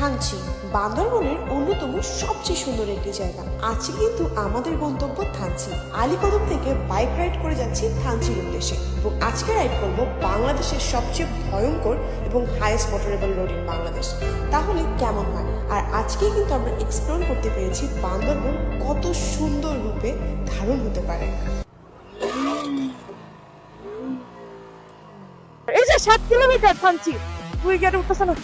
থানচি বান্দরবনের অন্যতম সবচেয়ে সুন্দর একটি জায়গা। আজকে কিন্তু আমাদের গন্তব্য থানচি। আলীকদম থেকে বাইক রাইড করে যাচ্ছি থানচির উদ্দেশ্যে এবং আজকে রাইড করব বাংলাদেশের সবচেয়ে ভয়ঙ্কর এবং highest motorable road in Bangladesh. তাহলে কেমন হয়? আর আজকেই কিন্তু আমরা এক্সপ্লোর করতে পেরেছি বান্দরবন কত সুন্দর রূপে ধারণ হতে পারে। এই যে 7 কিলোমিটার থানচি, তুই গেটে উঠতেছ না।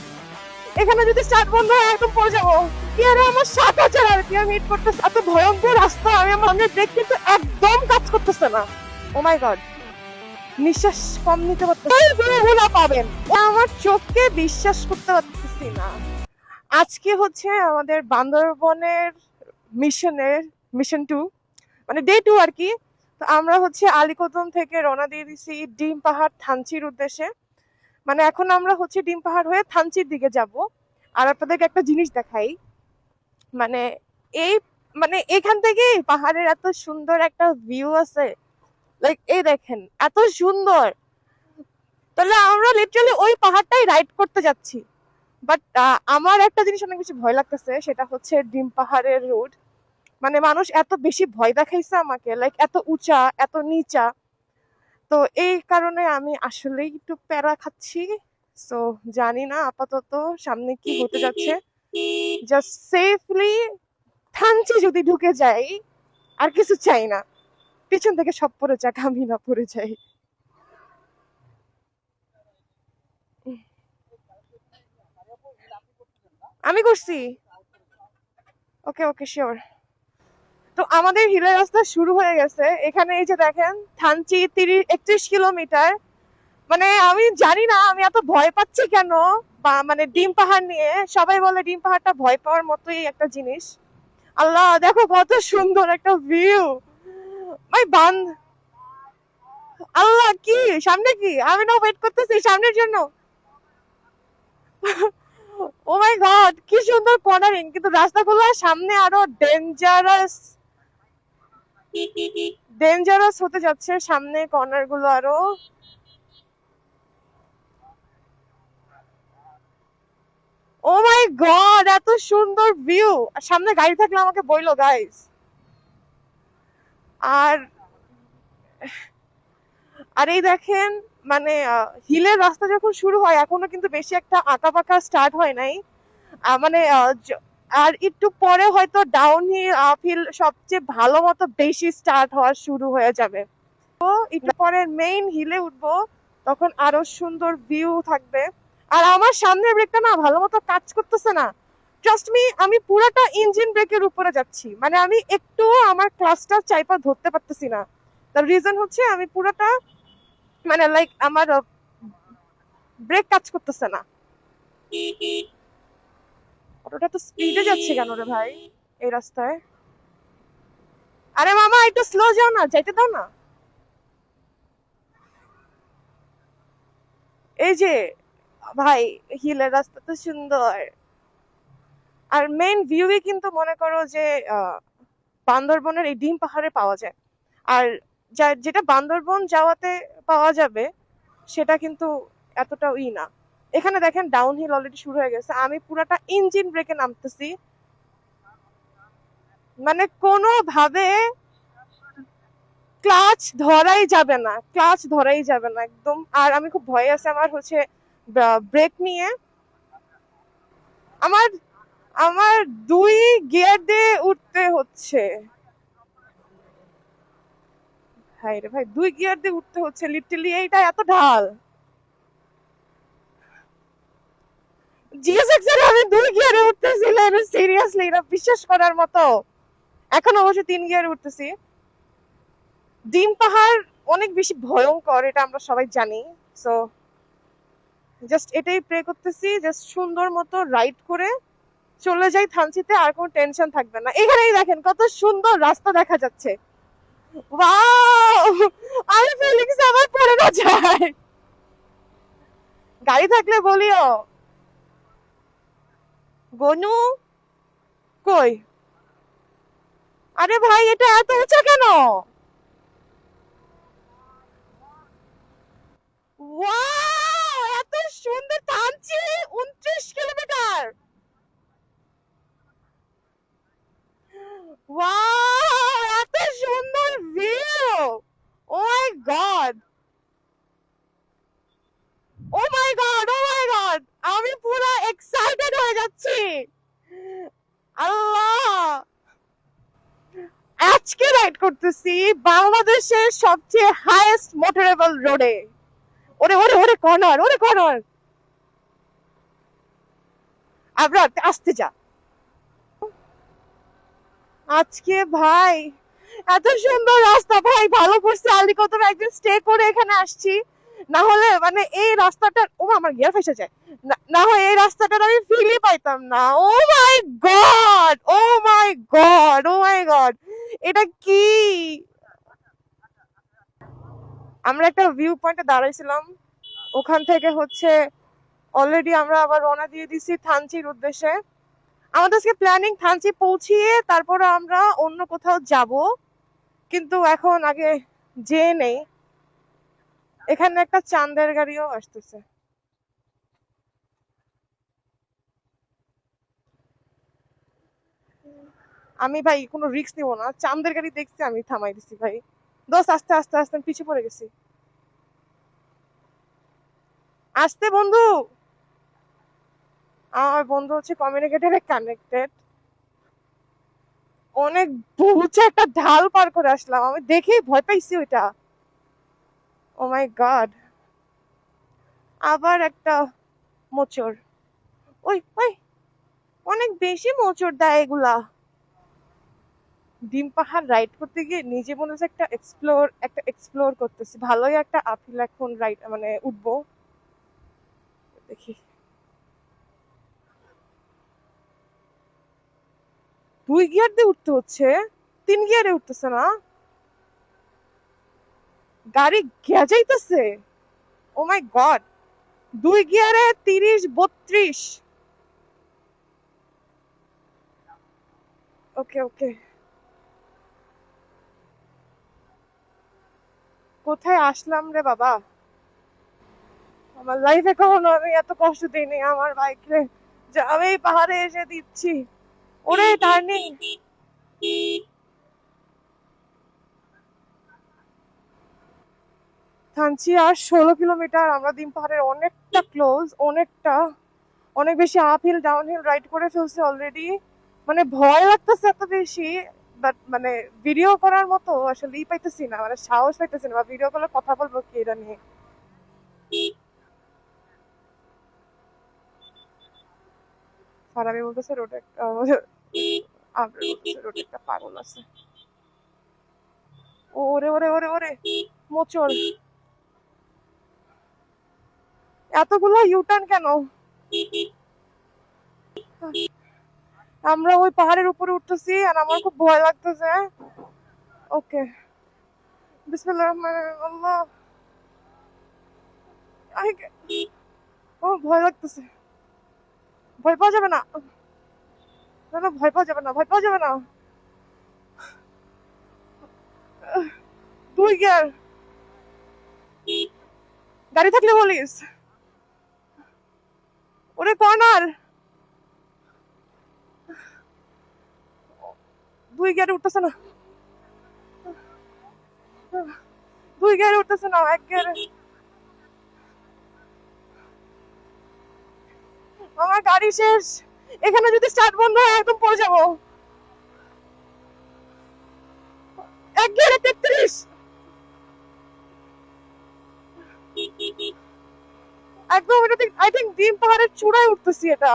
এখানে যদি স্টার্ট বন্ধ হয় একদম পড়ে যাবো। কি আরে আমার 7,000 আরপিএম হিট করতেছে, এত ভয়ঙ্কর রাস্তা। আমার ব্রেক কিন্তু একদম কাজ করতেছে না। ও মাই গড, নিঃশ্বাস কম নিতে পারতেছি। পাবেন, আমার চোখকে বিশ্বাস করতে পারতেছি না। আজকে হচ্ছে আমাদের বান্দরবনের মিশন 2, মানে ডে 2 আর কি। তো আমরা হচ্ছে আলীকদম থেকে রওনা দিয়ে দিছি ডিম পাহাড় থানচির উদ্দেশ্যে। মানে এখন আমরা হচ্ছে ডিম পাহাড় হয়ে থানচির দিকে যাব। আর আপনাদেরকে একটা জিনিস দেখাই, মানে এই মানে এখান থেকে পাহাড়ের এত সুন্দর একটা ভিউ আছে। লাইক এই দেখেন এত সুন্দর, তাহলে আমরা লিটারালি ওই পাহাড়টাই রাইড করতে যাচ্ছি। বাট আমার একটা জিনিস অনেক বেশি ভয় লাগতেছে, সেটা হচ্ছে ডিম পাহাড়ের রোড। মানে মানুষ এত বেশি ভয় দেখাইছে আমাকে, লাইক এত উঁচা এত নিচা। তো এই কারণে আমি আসলেই একটু প্যারা খাচ্ছি। সো জানি না আপাতত সামনে কি হতে যাচ্ছে। জাস্ট সেফলি থানচি যদি ঢুকে যাই, আর কিছু চাই না। পিছন থেকে সব পড়ে যাক, আমি না পড়ে যাই। আমি করছি। ওকে ওকে শিওর। তো আমাদের হিলের রাস্তা শুরু হয়ে গেছে। এখানে এই যে দেখেন থানচি 31 কিলোমিটার। মানে আমি জানি না আমি এত ভয় পাচ্ছি কেন। বা মানে ডিম পাহাড় নিয়ে সবাই বলে ডিম পাহাড়টা ভয় পাওয়ার মতোই একটা জিনিস। আল্লাহ দেখো কত সুন্দর একটা ভিউ। ভাই আল্লাহ কি সামনে, কি আমি না ওয়েট করতেছি সামনের জন্য। ও মাই গড, কি সুন্দর কর্নারিং, কিন্তু রাস্তাগুলো সামনে আরো ডেঞ্জারাস হতে যাচ্ছে। সামনে কর্নার গুলো আরো। ও মাই গড, এত সুন্দর ভিউ। সামনে গাড়ি থাকলে আমাকে বইলো গাইস। আর আর এই দেখেন, মানে হিলের রাস্তা যখন শুরু হয় এখনো কিন্তু বেশি একটা আঁকা পাকা স্টার্ট হয় নাই। মানে আর একটু পরে হয়তো ডাউন হিল আপ হিল সবচেয়ে ভালো মতো বেশি স্টার্ট হওয়া শুরু হয়ে যাবে। তো একটু পরে মেইন হিলে উঠবো, তখন আরো সুন্দর ভিউ থাকবে। আর আমার সামনের ব্রেকটা না ভালো মতো কাজ করতেছে না। ট্রাস্ট মি, আমি পুরোটা ইঞ্জিন ব্রেকের উপরে যাচ্ছি। মানে আমি একটু আমার ক্লাসটা চাইপা ধরতে পারতেছি না। তার রিজন হচ্ছে আমি পুরোটা, মানে লাইক আমার ব্রেক কাজ করতেছে না। অটোটা তো স্পিডে যাচ্ছে কেন রে ভাই এই রাস্তায়? আরে মামা একটু স্লো যাও না, যাইতে দাও না। এই যে ভাই, হিলের রাস্তা তো সুন্দর। আর মেইন ভিউই কিন্তু মনে করো যে বান্দরবনের এই ডিম পাহাড়ে পাওয়া যায়। আর যেটা বান্দরবন যাওয়াতে পাওয়া যাবে সেটা কিন্তু এতটা না। এখানে দেখেন ডাউন হিল অলরেডি শুরু হয়ে গেছে। আমি পুরাটা ইঞ্জিন ব্রেকে নামতেছি, মানে কোনো ভাবে ক্লাচ ধরাই যাবে না একদম। আর আমি খুব ভয় আছে আমার হচ্ছে ব্রেক নিয়ে। আমার আমার 2 গিয়ার দিয়ে উঠতে হচ্ছে। ভাই রে ভাই, 2 গিয়ার দিয়ে উঠতে হচ্ছে লিটারালি। এইটা এত ঢাল। জিএসএক্স এর আমি 2 গিয়ারে উঠতেছিলাম, সিরিয়াসলি এটা বিশ্বাস করার মতো। এখন অবশ্য 3 গিয়ারে উঠতেছি। ডিম পাহাড় অনেক বেশি ভয়ঙ্কর, এটা আমরা সবাই জানি। সো জাস্ট এটাই প্রে করতেছি, জাস্ট সুন্দর মতো রাইড করে চলে যাই থানচিতে, আর কোনো টেনশন থাকবে না। এখানেই দেখেন কত সুন্দর রাস্তা দেখা যাচ্ছে। ওয়াও, আমি ফিলিংস আমার পড়ে না যায়। গাড়ি থাকলে বলিও। গনু কই? আরে ভাই এটা এত উঁচা কেন? ওয়াও, এত সুন্দর থানচি 29 কিলোমিটার। ওয়াও, এত সুন্দর ভিউ! ও মাই গড, ও মাই গড, ও মাই গড! আমি পুরো এক্সাইটেড হয়ে যাচ্ছি। আল্লাহ, আজকে রাইড করতেছি বাংলাদেশের সবচেয়ে হাইয়েস্ট মোটরেবল রোডে। ওরে ওরে ওরে কর্নার, ওরে কর্নার! আমরা আসতে যা। আজকে ভাই এত সুন্দর রাস্তা, ভাই ভালো করছে আলীকদম একদিন স্টে করে এখানে আসছি। না হলে মানে এই রাস্তাটা, ও আমার গিয়ার ফেসে যায়। না হয় এই রাস্তাটার আমি ফিলই পাইতাম না। ও মাই গড, ও মাই গড, ও মাই গড! এটা কি? আমরা একটা ভিউ পয়েন্টে দাঁড়াইছিলাম, ওখান থেকে হচ্ছে অলরেডি আমরা আবার রওনা দিয়ে দিছি থানচির উদ্দেশ্যে। আমাদের আজকে প্ল্যানিং থানচি পৌঁছিয়ে তারপর আমরা অন্য কোথাও যাব, কিন্তু এখন আগে যে নেই। এখানে একটা চাঁদের গাড়িও আসতেছে। আমি ভাই কোনো রিস্ক নিব না, চাঁদের গাড়ি দেখছি আমি থামাই দিছি ভাই। দোস্ত আস্তে আস্তে আস্তে, আমি পিছিয়ে পড়ে গেছি। আসতে বন্ধু। আমার বন্ধু হচ্ছে কমিউনিকেটরে কানেক্টেড। অনেক উঁচু একটা ঢাল পার করে আসলাম, আমি দেখেই ভয় পাইছি ওইটা। ও মাই গড, আবার একটা মোচড়। ওই ওই, অনেক বেশি মোচড় দেয় এগুলা। ডিম পাহাড় রাইড করতে গিয়ে নিজে মনে হচ্ছে একটা এক্সপ্লোর করতেছি। ভালোই একটা আপিল এখন রাইড মানে উঠবো, দেখি। 2 গিয়ার দিয়ে উঠতে হচ্ছে, 3 গিয়ারে উঠতেছে না। গাড়ি গেজাইতেছে। ও মাই গড, 2 গিয়ারে 30-32। ওকে ওকে, কোথায় আসলাম রে বাবা! আমার লাইফে কখনো আমি এত কষ্ট দিইনি আমার বাইক রে, যে আমি এই পাহাড়ে এসে দিচ্ছি। ওরে টার্নিং! থানচি আর 16 কিলোমিটার। আমরা ডিম পাহাড়ের অনেকটা ক্লোজ, অনেকটা, অনেক বেশি up hill down hill ride করে ফেলছি অলরেডি। মানে ভয় লাগতেছে এত বেশি, বাট মানে ভিডিও করার মতো আসলে পাইতেছি না, মানে সাহস পাইতেছি না, বা ভিডিও করলে কথা বলবো কি এটা নিয়ে। ফারাবি বলতেছে রোডে আমরা বলতেছে রোডে একটা পাগল আছে। ওরে ওরে ওরে ওরে, মোচড়! এতগুলো ইউটার্ন কেন? আমরা ওই পাহাড়ের উপরে উঠতেছি আর আমার খুব ভয় লাগতেছে। ওকে, বিসমিল্লাহির রহমানির রহিম। আল্লাহ, ও ভয় লাগতেছে। ভয় পাওয়া যাবে না, না না, ভয় পাওয়া যাবে না, ভয় পাওয়া যাবে না। 2 গিয়ার, গাড়ি থাকলে বলিস। ওরে কর্নার! 2 গিয়ারে উঠতেছে না, 2 গিয়ারে উঠতেছে না, 1 গিয়ারে। আমার গাড়ি শেষ, এখানে যদি স্টার্ট বন্ধ হয় একদম পড়ে যাবো। 1 গিয়ারে 33। একদম এটা আই থিঙ্ক ডিম পাহাড়ের চূড়ায় উঠতেছি। এটা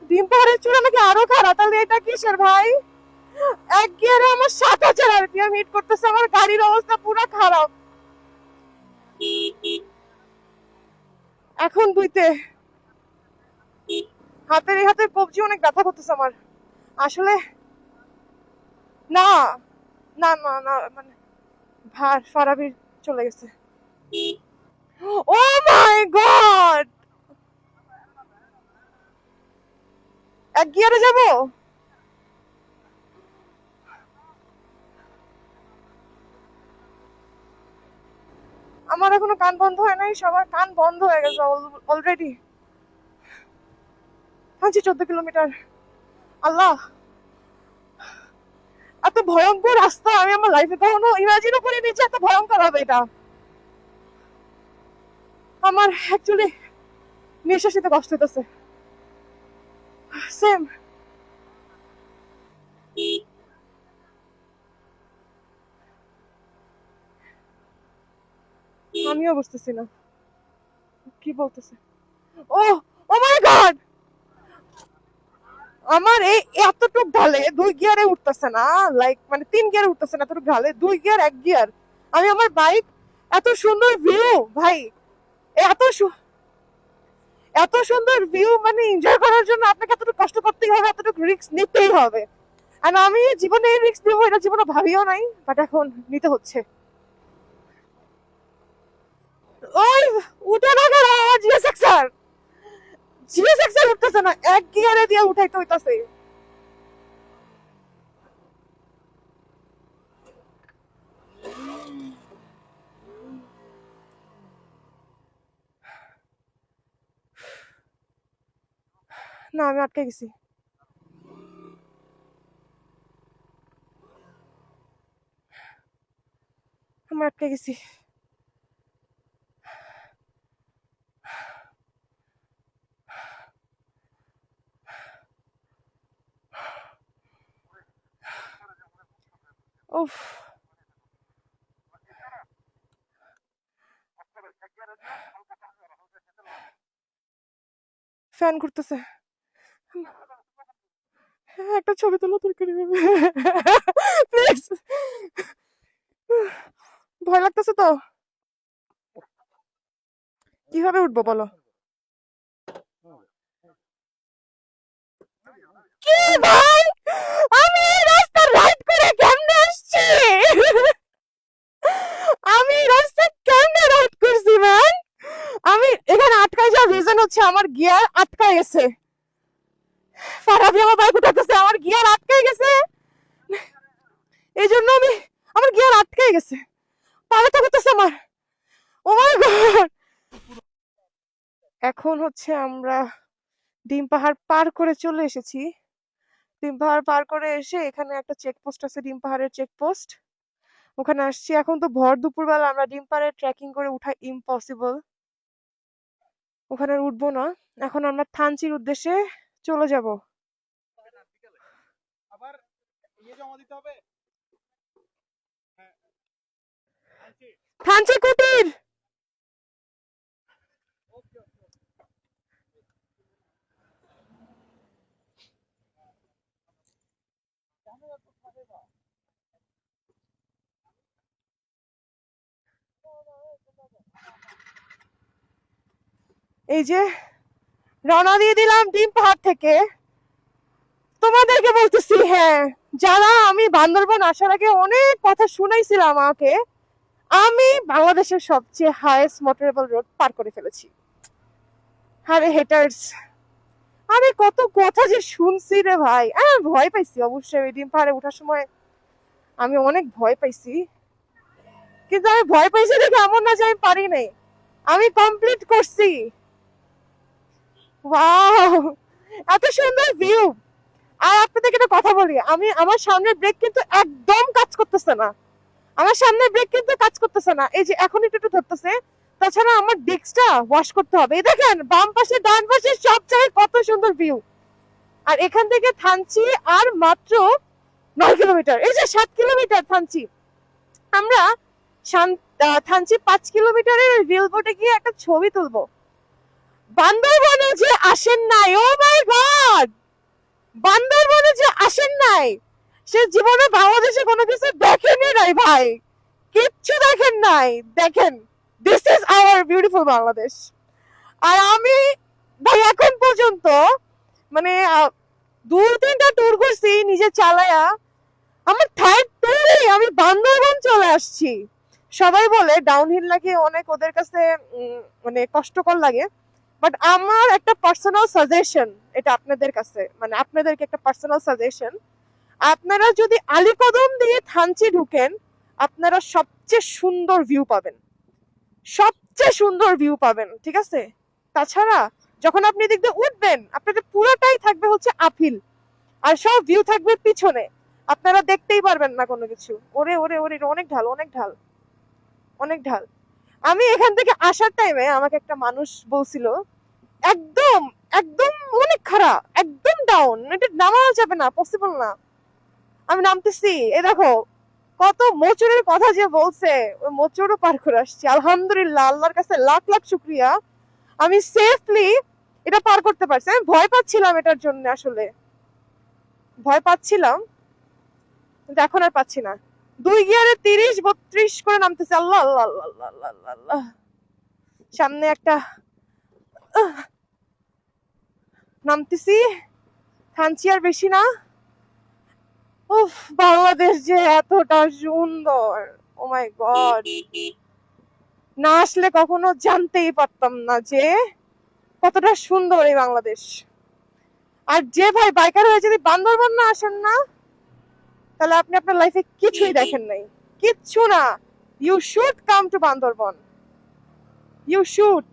ডিম পাহাড়ের চূড়া নাকি আরো খারাপ, তাহলে এটা কিসের ভাই? 1 গিয়ারে আমার 7,000 আরপিএম হিট করতেছে, আমার গাড়ির অবস্থা পুরো খারাপ। এখন বুঝতে হাতের এই হাতের কবজি অনেক ব্যথা করতেছে আমার আসলে। না না না না, মানে ভার ফারাবির চলে গেছে। ও মাই গড, 1 গিয়ারে যাব? আমার এখনো কান বন্ধ হয় নাই, সবার কান বন্ধ হয়ে গেছে অলরেডি। আচ্ছা 14 কিলোমিটার। আল্লাহ, এত ভয়ঙ্কর রাস্তা আমি আমার লাইফে কখনো ইমাজিনও করিনি যে এত ভয়ঙ্কর হবে এটা। আমার অ্যাকচুয়ালি নিঃশ্বাস নিতে কষ্ট হইতেছে। সেম। আমিও বুঝতেছি না কি বলতেছে। ও, ও মাই গড, আমার এই এতটুক ঢালে 2 গিয়ারে উঠতেছে না, লাইক মানে 3 গিয়ারে উঠতেছে না, এতটুক ঢালে 2 গিয়ার 1 গিয়ার। আমি আমার বাইক, এত সুন্দর ভিউ ভাই, এত এত সুন্দর ভিউ মানে এনজয় করার জন্য আপনাকে এতটুকু কষ্ট করতেই হবে, এতটুকু রিস্ক নিতেই হবে। আর আমি জীবনে এই রিস্ক নিবো এটা জীবনে ভাবিও নাই, বাট এখন নিতে হচ্ছে। ওই উঠে না গেল জিএসএক্স আর, জিএসএক্স আর উঠতেছে না, 1 গিয়ারে দিয়ে উঠাইতে হইতাছে। না, আমি আটকে গেছি। আমি আটকে গেছি। উফ, ফ্যান ঘুরতেছে। হ্যাঁ, একটা ছবি তোলো দরকারি প্লিজ। ভয় লাগতেছে তো, কিভাবে উঠবো বলো? কি ভাই, আমি এই রাস্তা রাইড করে কেমনে আসছি? আমি এই রাস্তা কেমনে রাইড করছি ম্যান? আমি এখানে আটকায় যাওয়ার রিজন হচ্ছে আমার গিয়ার আটকায় গেছে। ফারাবি আমার বাইক উঠাতেছে, আমার গিয়ার আটকায় গেছে, এই জন্য আমার গিয়ার আটকায় গেছে, পালাতে করতেছে আমার। ও মাই গড। এখন হচ্ছে আমরা ডিম পাহাড় পার করে চলে এসেছি। ডিম পাহাড় পার করে এসে এখানে একটা চেকপোস্ট আছে, ডিম পাহাড়ের চেকপোস্ট, ওখানে আসছি। এখন তো ভর দুপুর বেলা, আমরা ডিম পাহাড়ে ট্রেকিং করে উঠা ইম্পসিবল, ওখানে আর উঠবো না। এখন আমরা থানচির উদ্দেশ্যে চলে যাব। থানচি কুটির। এই যে রওনা দিয়ে দিলাম ডিম পাহাড় থেকে। তোমাদেরকে বলতেছি, হ্যাঁ, যারা আমি বান্দরবন আসার আগে অনেক কথা শুনাইছিলাম আমাকে, আমি বাংলাদেশের সবচেয়ে হাইয়েস্ট মোটরেবল রোড পার করে ফেলেছি। আরে হেটার্স, আমি কত কথা যে শুনছি রে ভাই, আমি ভয় পাইছি অবশ্যই। ওই ডিম পাহাড়ে ওঠার সময় আমি অনেক ভয় পাইছি, কিন্তু আমি ভয় পাইছি দেখে এমন না যে আমি পারি নাই, আমি কমপ্লিট করছি। ওয়াও, এত সুন্দর ভিউ। আর আপনাদেরকে একটা কথা বলি, আমি আমার সামনের ব্রেক কিন্তু একদম কাজ করতেছে না, আমার সামনের ব্রেক কিন্তু কাজ করতেছে না। এই যে এখন একটু একটু ধরতেছে, তাছাড়া আমার ডিস্কটা ওয়াশ করতে হবে। এই দেখেন বাম পাশে ডান পাশে সব জায়গায় কত সুন্দর ভিউ। আর এখান থেকে থানচি আর মাত্র 9 কিলোমিটার, এই যে 7 কিলোমিটার থানচি। আমরা থানচি 5 কিলোমিটারের রেল বোটে গিয়ে একটা ছবি তুলবো। বান্দরবনে যে আসেন নাই, ও মাই গড, বান্দরবনে যে আসেন নাই, সে জীবনে বাংলাদেশে কোনো কিছু দেখেনি নাই ভাই, কিচ্ছু দেখেন নাই। দেখেন, this is our beautiful Bangladesh. আর আমি ভাই এখন পর্যন্ত মানে 2-3টা ট্যুর করছি নিজে চালায়া, আমার থার্ড ট্যুরে আমি বান্দরবন চলে আসছি। সবাই বলে ডাউনহিল নাকি অনেক ওদের কাছে মানে কষ্টকর লাগে, বাট আমার একটা পার্সোনাল সাজেশন, এটা আপনাদের কাছে, মানে আপনাদেরকে একটা পার্সোনাল সাজেশন, আপনারা যদি আলীকদম দিয়ে থানচি ঢুকেন, আপনারা সবচেয়ে সুন্দর ভিউ পাবেন, সবচেয়ে সুন্দর ভিউ পাবেন, ঠিক আছে? তাছাড়া যখন আপনি এদিক দিয়ে উঠবেন, আপনাদের পুরোটাই থাকবে হচ্ছে আপহিল, আর সব ভিউ থাকবে পিছনে, আপনারা দেখতেই পারবেন না কোনো কিছু। ওরে ওরে ওরে, এটা অনেক ঢাল, অনেক ঢাল, অনেক ঢাল। আমি এখান থেকে আসার টাইমে আমাকে একটা মানুষ বলছিল একদম একদম অনেক খারাপ, একদম ডাউন, এটা নামানো যাবে না, পসিবল না। আমি নামতেছি, এ দেখো কত মোচড়ের কথা যে বলছে, ওই মোচড়ও পার করে আসছি আলহামদুলিল্লাহ, আল্লাহর কাছে লাখ লাখ শুক্রিয়া। আমি সেফলি এটা পার করতে পারছি। আমি ভয় পাচ্ছিলাম এটার জন্য, আসলে ভয় পাচ্ছিলাম, কিন্তু এখন আর পাচ্ছি না। 2 গিয়ারে 30-32 করে নামতেছে, আল্লাহ আল্লাহ আল্লাহ আল্লাহ আল্লাহ আল্লাহ আল্লাহ। সামনে একটা আহ, নামতেছি, থানচি আর বেশি না। উফ, বাংলাদেশ যে এতটা সুন্দর, ও মাই গড, না আসলে কখনো জানতেই পারতাম না যে কতটা সুন্দর এই বাংলাদেশ। আর যে ভাই বাইকার হয়ে যদি বান্দরবান না আসেন না, তাহলে আপনি আপনার লাইফে কিছুই দেখেন নাই, কিচ্ছু না। You should come to Bandarban, you should.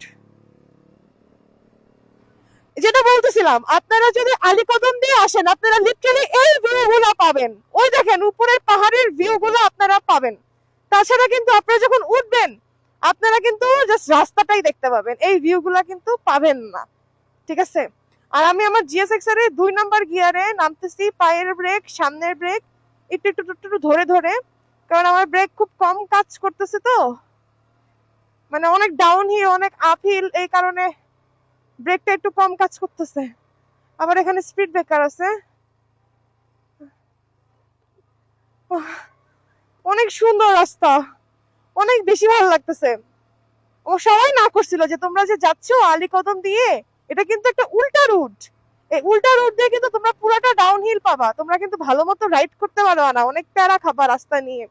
যেটা বলতেছিলাম, আপনারা যদি আলীকদম দিয়ে আসেন, আপনারা লিটারালি এই ভিউ গুলো পাবেন। ওই দেখেন উপরের পাহাড়ের ভিউ গুলো আপনারা পাবেন। তাছাড়া কিন্তু আপনারা যখন উঠবেন, আপনারা কিন্তু জাস্ট রাস্তাটাই দেখতে পাবেন, এই ভিউ গুলা কিন্তু পাবেন না, ঠিক আছে? আর আমি আমার জিএসএক্স এর 2 নাম্বার গিয়ারে নামতেছি, পায়ের ব্রেক, সামনের ব্রেক একটু একটু একটু একটু ধরে ধরে, কারণ আমার ব্রেক খুব কম কাজ করতেছে তো, মানে অনেক ডাউন হিল অনেক আপ হিল, এই কারণে ব্রেকটা একটু কম কাজ করতেছে। আবার এখানে স্পিড ব্রেকার আছে। উহ, অনেক সুন্দর রাস্তা, অনেক বেশি ভালো লাগতেছে। ও সবাই না করছিল যে তোমরা যে যাচ্ছ আলীকদম দিয়ে, এটা কিন্তু একটা উল্টা রুট। এই উল্টা রুট দিয়ে কিন্তু তোমরা পুরাটা ডাউন হিল পাবা, তোমরা কিন্তু ভালো মতো রাইড করতে পারবা না, অনেক প্যারা খাবা রাস্তা নিয়ে।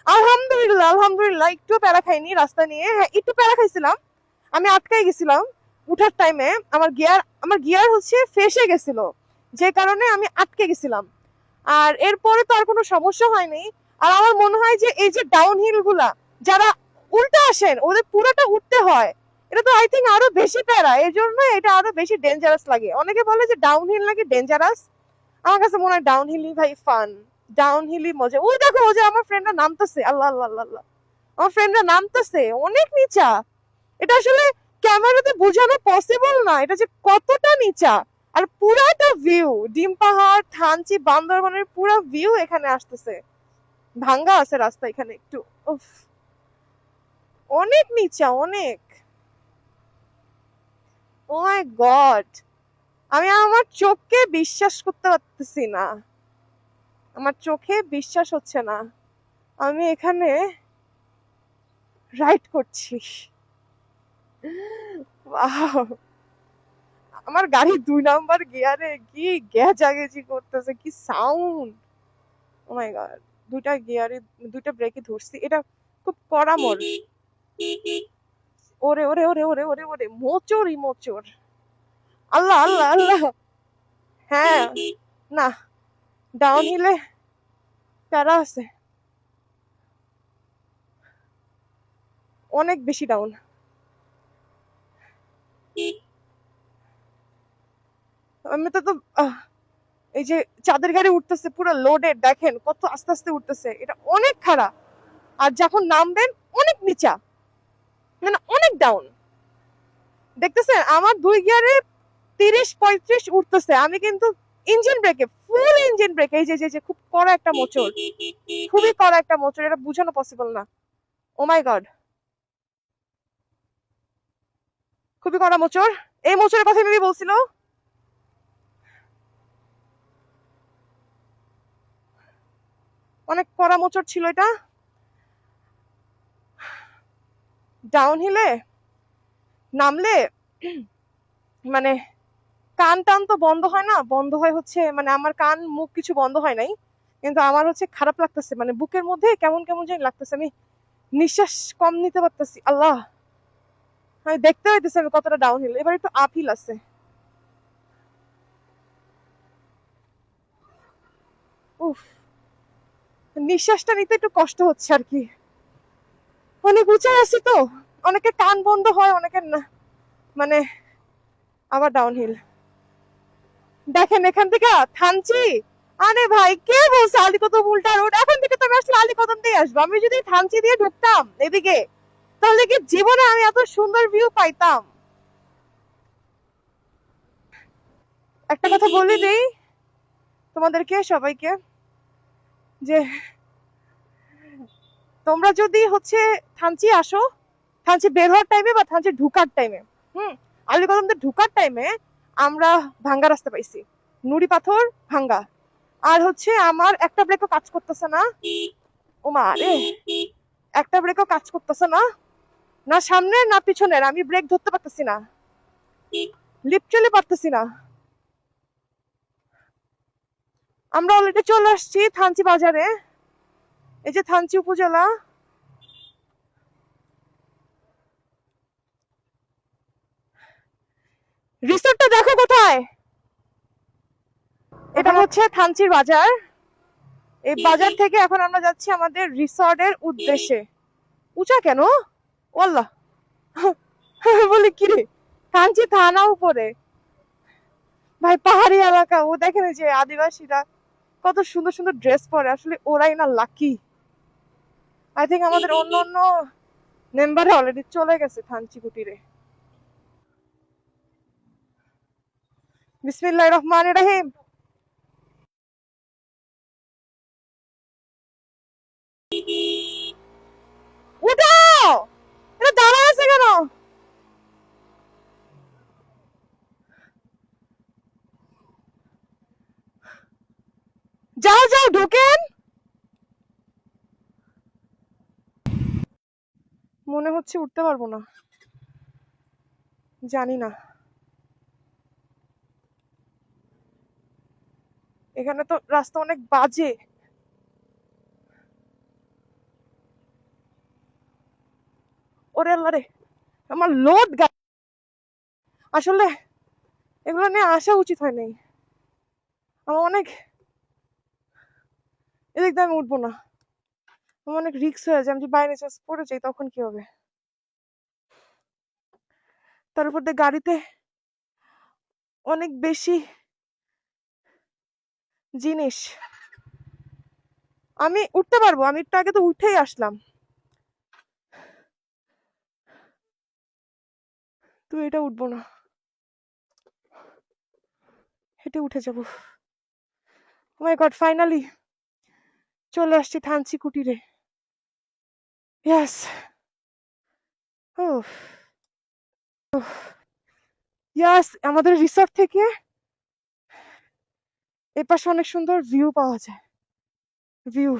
আলহামদুলিল্লাহ আলহামদুলিল্লাহ, একটু প্যারা খাইনি রাস্তা নিয়ে। হ্যাঁ, একটু প্যারা খাইছিলাম, আমি আটকাই গেছিলাম উঠার টাইমে। আমার গিয়ার হচ্ছে ফেসে গেছিল, যে কারণে আমি আটকে গেছিলাম। আর এরপরে তো আর কোনো সমস্যা হয়নি। আর আমার মনে হয় যে এই যে ডাউন হিল গুলা যারা উল্টা আসেন, ওদের পুরোটা উঠতে হয়, এটা তো আই থিঙ্ক আরো বেশি প্যারা, এই জন্য এটা আরো বেশি ডেঞ্জারাস লাগে। অনেকে বলে যে ডাউন হিল নাকি ডেঞ্জারাস, আমার কাছে মনে হয় ডাউন হিলই ভাই ফান, ডাউন হিলই মজা। ওই দেখো, ও যে আমার ফ্রেন্ডরা নামতেছে, আল্লাহ আল্লাহ আল্লাহ আল্লাহ, আমার ফ্রেন্ডরা নামতেছে অনেক নিচা। এটা আসলে ক্যামেরাতে বোঝানো পসিবল না, এটা যে কতটা নিচা। আর পুরাটা ভিউ, ডিম পাহাড়, থানচি, বান্দরবানের পুরো ভিউ এখানে আসতেছে। ভাঙ্গা আছে রাস্তা এখানে একটু, উফ, অনেক নিচা, অনেক। ও মাই গড, আমি আমার চোখকে বিশ্বাস করতে পারতেছি না, আমার চোখে বিশ্বাস হচ্ছে না আমি এখানে রাইড করছি। Wow! আমার গাড়ি 2 নাম্বার গিয়ারে কি গ্যাজাগেজি করতেছে, কি সাউন্ড, ও মাই গড। দুইটা গিয়ারে, দুইটা ব্রেকে ধরছি, এটা খুব কড়া মোড়। ওরে ওরে ওরে ওরে ওরে ওরে, মোচড়ই মোচড়, আল্লাহ আল্লাহ আল্লাহ। হ্যাঁ, না, ডাউন হিলে প্যারা আছে, অনেক বেশি ডাউন। আমি তো এই যে চাঁদের গাড়ি উঠতেছে পুরো লোডেড, দেখেন কত আস্তে আস্তে উঠতেছে, এটা অনেক খারাপ। আর যখন নামবেন অনেক নিচা, মানে অনেক ডাউন। দেখতেছেন আমার 2 গিয়ারে 30-35 উঠতেছে, আমি কিন্তু ইঞ্জিন ব্রেকে, ফুল ইঞ্জিন ব্রেক। এই যে যে যে খুব কড়া একটা মোচড়, খুবই কড়া একটা মোচড়, এটা বুঝানো পসিবল না। ও মাই গড, খুবই কড়া মোচড়। এই মোচড়ের কথা আমি বলছিল, অনেক কড়া মোচড় ছিল এটা। ডাউন হিলে নামলে মানে কান টান তো বন্ধ হয় না, বন্ধ হয় হচ্ছে মানে আমার কান মুখ কিছু বন্ধ হয় নাই, কিন্তু আমার হচ্ছে খারাপ লাগতেছে, মানে বুকের মধ্যে কেমন কেমন জানি লাগতেছে, আমি নিঃশ্বাস কম নিতে পারতেছি। আল্লাহ, আমি দেখতে পাইতেছি আমি কতটা ডাউন হিল, এবার একটু আপ হিল আছে। উফ, নিঃশ্বাসটা নিতে একটু কষ্ট হচ্ছে আর কি, অনেক উঁচায় আছি তো, অনেকে কান বন্ধ হয়, অনেকের না, মানে আবার ডাউন হিল। দেখেন এখান থেকে থানচি, আরে ভাই কে বলছে আলীকদম উল্টা রোড? এখান থেকে তো আমি আসলে আলীকদম দিয়ে আসবো। আমি যদি থানচি দিয়ে ঢুকতাম এদিকে, তাহলে কি জীবনে আমি এত সুন্দর ভিউ পাইতাম? একটা কথা বলে দেই তোমাদেরকে সবাইকে, যে তোমরা যদি হচ্ছে থানচি আসো, থানচি বের হওয়ার টাইমে বা থানচি ঢুকার টাইমে, আলীকদমদের ঢুকার টাইমে আমরা ভাঙ্গা রাস্তা পাইছি, নুড়ি পাথর ভাঙ্গা। আর হচ্ছে আমার একটা ব্রেকও কাজ করতেছে না। ও মা রে, একটা ব্রেকও কাজ করতেছে না, না সামনের না পিছনের, আমি ব্রেক ধরতে পারতেছি না, লিটারালি পারতেছি না। আমরা অলরেডি চলে আসছি থানচি বাজারে। এই যে থানচি উপজেলা। রিসোর্টটা দেখো কোথায়, এটা হচ্ছে থানচির বাজার। এই বাজার থেকে এখন আমরা যাচ্ছি আমাদের রিসর্টের উদ্দেশ্যে। উঁচা কেন ওয়াল্লাহ, বলি কি রে, থানচি থানা উপরে ভাই, পাহাড়ি এলাকা। ও দেখেন যে আদিবাসীরা কত সুন্দর সুন্দর ড্রেস পরে, আসলে ওরাই না লাকি। আই থিঙ্ক আমাদের অন্য অন্য মেম্বার অলরেডি চলে গেছে থানচি কুটিরে। বিসমিল্লাহির রহমানির রহিম। উঠো, এটা দাঁড়া আছে কেন? যাও যাও ঢোকেন। মনে হচ্ছে উঠতে পারবো না, জানি না। এখানে তো রাস্তা অনেক বাজে। ওরে আল্লাহ রে, আমার লোড আসলে এগুলো নিয়ে আসা উচিত হয় নাই। আমার অনেক, এদিক দিয়ে আমি উঠবো না, আমার অনেক রিস্ক হয়ে যায়। আমি যদি বাইরে চান্স পড়ে যাই তখন কি হবে? তার উপর দিয়ে গাড়িতে অনেক বেশি জিনিস। আমি উঠতে পারবো, আমি একটু আগে তো উঠেই আসলাম। তুই এটা উঠবো না, হেঁটে উঠে যাবো। ও মাই গড, ফাইনালি চলে আসছি থানচি কুটিরে। ইয়েস। ইয়াস, আমাদের রিসর্ট থেকে এপাশে অনেক সুন্দর ভিউ পাওয়া যায়। ভিউ